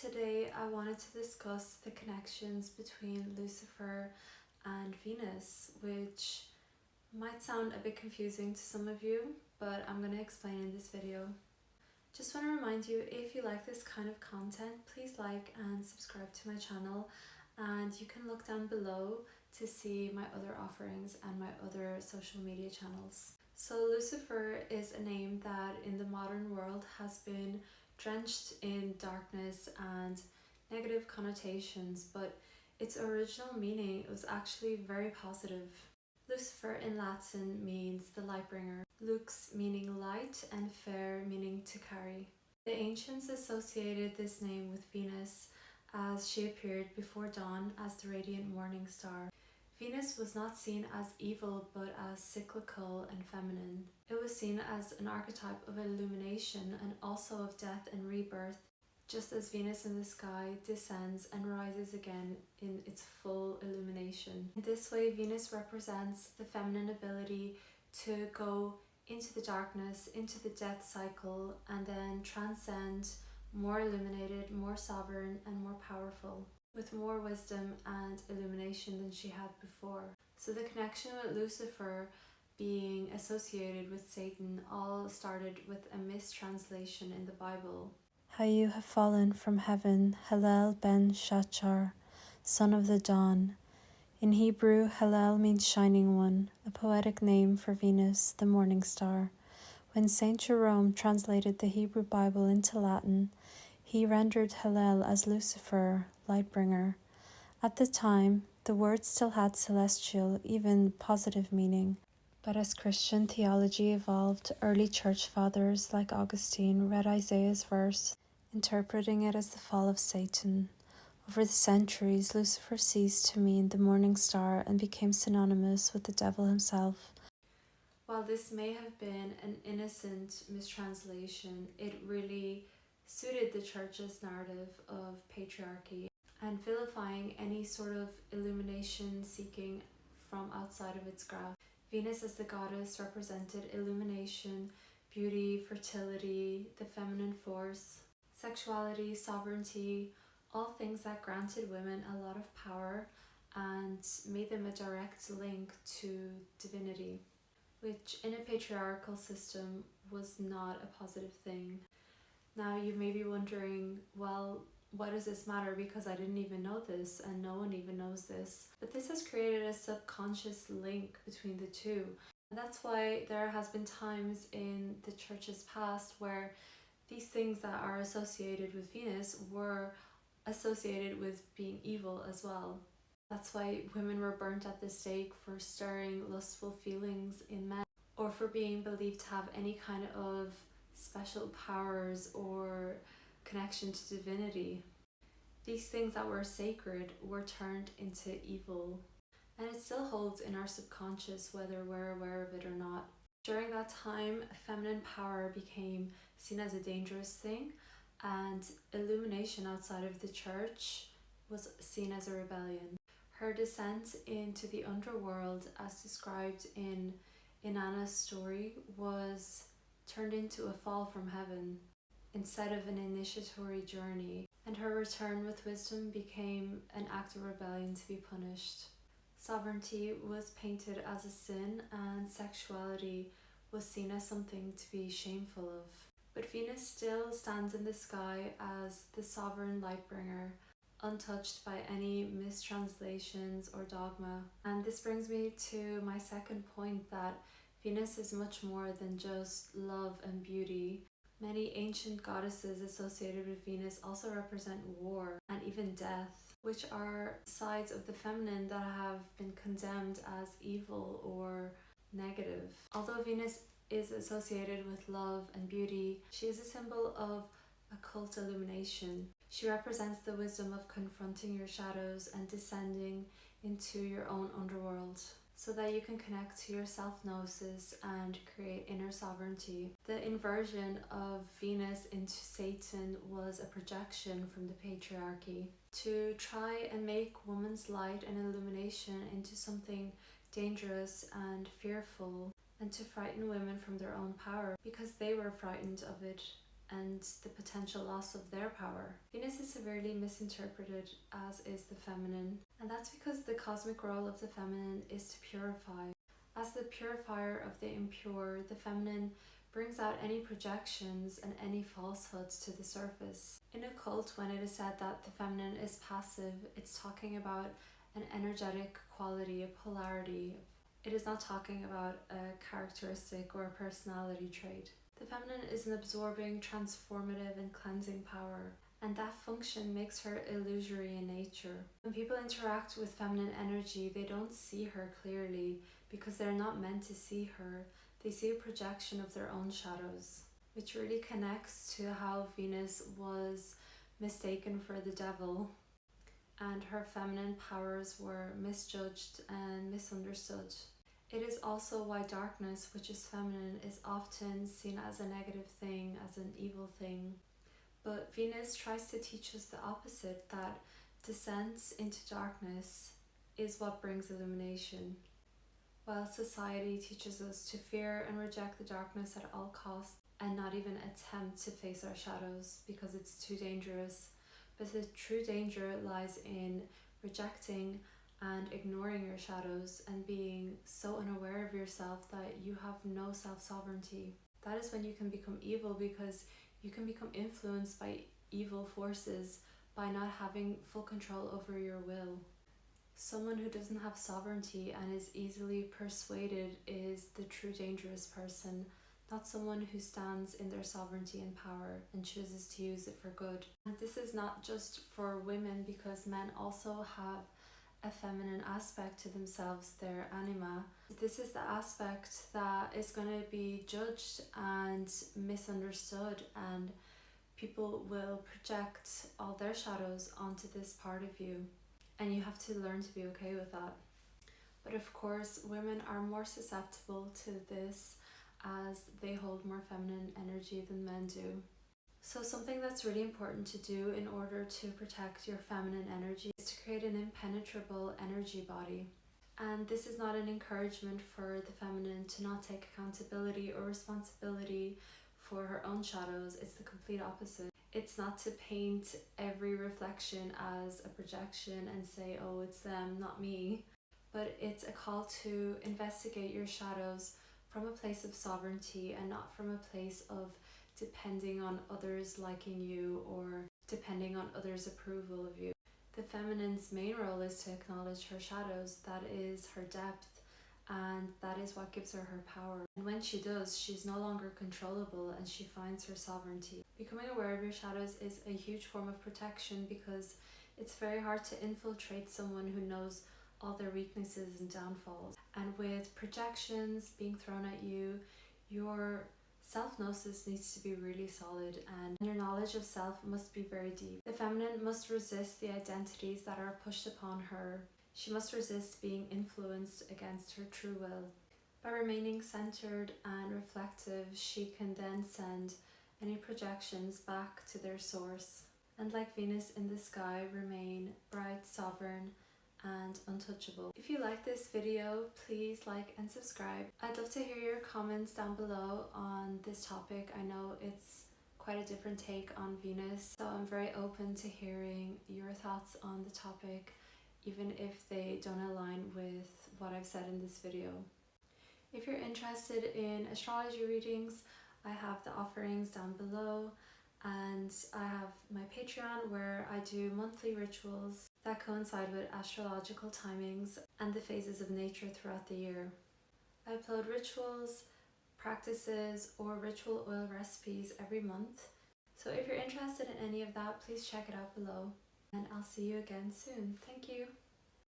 Today I wanted to discuss the connections between Lucifer and Venus, which might sound a bit confusing to some of you, but I'm going to explain in this video. Just want to remind you, if you like this kind of content, please like and subscribe to my channel, and you can look down below to see my other offerings and my other social media channels. So Lucifer is a name that in the modern world has been drenched in darkness and negative connotations, but its original meaning was actually very positive. Lucifer in Latin means the light bringer, lux meaning light and fair meaning to carry. The ancients associated this name with Venus as she appeared before dawn as the radiant morning star. Venus was not seen as evil but as cyclical and feminine. It was seen as an archetype of illumination and also of death and rebirth, just as Venus in the sky descends and rises again in its full illumination. In this way, Venus represents the feminine ability to go into the darkness, into the death cycle, and then transcend, more illuminated, more sovereign, and more powerful, with more wisdom and illumination than she had before. So the connection with Lucifer being associated with Satan all started with a mistranslation in the Bible. How you have fallen from heaven, Hallel ben Shachar, son of the dawn. In Hebrew, Hallel means shining one, a poetic name for Venus, the morning star. When Saint Jerome translated the Hebrew Bible into Latin, he rendered Hallel as Lucifer, light-bringer. At the time, the word still had celestial, even positive meaning. But as Christian theology evolved, early church fathers like Augustine read Isaiah's verse, interpreting it as the fall of Satan. Over the centuries, Lucifer ceased to mean the morning star and became synonymous with the devil himself. While this may have been an innocent mistranslation, it really suited the church's narrative of patriarchy and vilifying any sort of illumination seeking from outside of its grasp. Venus as the goddess represented illumination, beauty, fertility, the feminine force, sexuality, sovereignty, all things that granted women a lot of power and made them a direct link to divinity, which in a patriarchal system was not a positive thing. Now you may be wondering, well, why does this matter? Because I didn't even know this and no one even knows this. But this has created a subconscious link between the two. And that's why there has been times in the church's past where these things that are associated with Venus were associated with being evil as well. That's why women were burnt at the stake for stirring lustful feelings in men, or for being believed to have any kind of special powers or connection to divinity. These things that were sacred were turned into evil, and it still holds in our subconscious whether we're aware of it or not. During that time, feminine power became seen as a dangerous thing, and illumination outside of the church was seen as a rebellion. Her descent into the underworld, as described in Inanna's story, was turned into a fall from heaven instead of an initiatory journey, and her return with wisdom became an act of rebellion to be punished. Sovereignty was painted as a sin, and sexuality was seen as something to be shameful of. But Venus still stands in the sky as the sovereign light bringer, untouched by any mistranslations or dogma. And this brings me to my second point, that Venus is much more than just love and beauty. Many ancient goddesses associated with Venus also represent war and even death, which are sides of the feminine that have been condemned as evil or negative. Although Venus is associated with love and beauty, she is a symbol of occult illumination. She represents the wisdom of confronting your shadows and descending into your own underworld, so that you can connect to your self-gnosis and create inner sovereignty. The inversion of Venus into Satan was a projection from the patriarchy to try and make woman's light and illumination into something dangerous and fearful, and to frighten women from their own power because they were frightened of it and the potential loss of their power. Venus is severely misinterpreted, as is the feminine, and that's because the cosmic role of the feminine is to purify. As the purifier of the impure, the feminine brings out any projections and any falsehoods to the surface. In Occult, when it is said that the feminine is passive, it's talking about an energetic quality, a polarity. It is not talking about a characteristic or a personality trait. The feminine is an absorbing, transformative, and cleansing power, and that function makes her illusory in nature. When people interact with feminine energy, they don't see her clearly because they're not meant to see her. They see a projection of their own shadows, which really connects to how Venus was mistaken for the devil, and her feminine powers were misjudged and misunderstood. It is also why darkness, which is feminine, is often seen as a negative thing, as an evil thing. But Venus tries to teach us the opposite, that descent into darkness is what brings illumination. While society teaches us to fear and reject the darkness at all costs and not even attempt to face our shadows because it's too dangerous, but the true danger lies in rejecting and ignoring your shadows and being so unaware of yourself that you have no self-sovereignty. That is when you can become evil, because you can become influenced by evil forces by not having full control over your will. Someone who doesn't have sovereignty and is easily persuaded is the true dangerous person, not someone who stands in their sovereignty and power and chooses to use it for good. And this is not just for women, because men also have a feminine aspect to themselves, their anima. This is the aspect that is going to be judged and misunderstood, and people will project all their shadows onto this part of you, and you have to learn to be okay with that. But of course, women are more susceptible to this as they hold more feminine energy than men do. So something that's really important to do in order to protect your feminine energy is to create an impenetrable energy body. And this is not an encouragement for the feminine to not take accountability or responsibility for her own shadows. It's the complete opposite. It's not to paint every reflection as a projection and say, oh, it's them, not me. But it's a call to investigate your shadows from a place of sovereignty and not from a place of depending on others liking you or depending on others' approval of you. The feminine's main role is to acknowledge her shadows. That is her depth, and that is what gives her her power. And when she does, she's no longer controllable and she finds her sovereignty. Becoming aware of your shadows is a huge form of protection, because it's very hard to infiltrate someone who knows all their weaknesses and downfalls. And with projections being thrown at you, your self-gnosis needs to be really solid, and your knowledge of self must be very deep. The feminine must resist the identities that are pushed upon her. She must resist being influenced against her true will. By remaining centered and reflective, she can then send any projections back to their source, and like Venus in the sky, remain bright, sovereign, and untouchable. If you like this video, please like and subscribe. I'd love to hear your comments down below on this topic. I know it's quite a different take on Venus, so I'm very open to hearing your thoughts on the topic, even if they don't align with what I've said in this video. If you're interested in astrology readings, I have the offerings down below, and I have my Patreon where I do monthly rituals that coincide with astrological timings and the phases of nature throughout the year. I upload rituals, practices, or ritual oil recipes every month. So if you're interested in any of that, please check it out below, and I'll see you again soon. Thank you.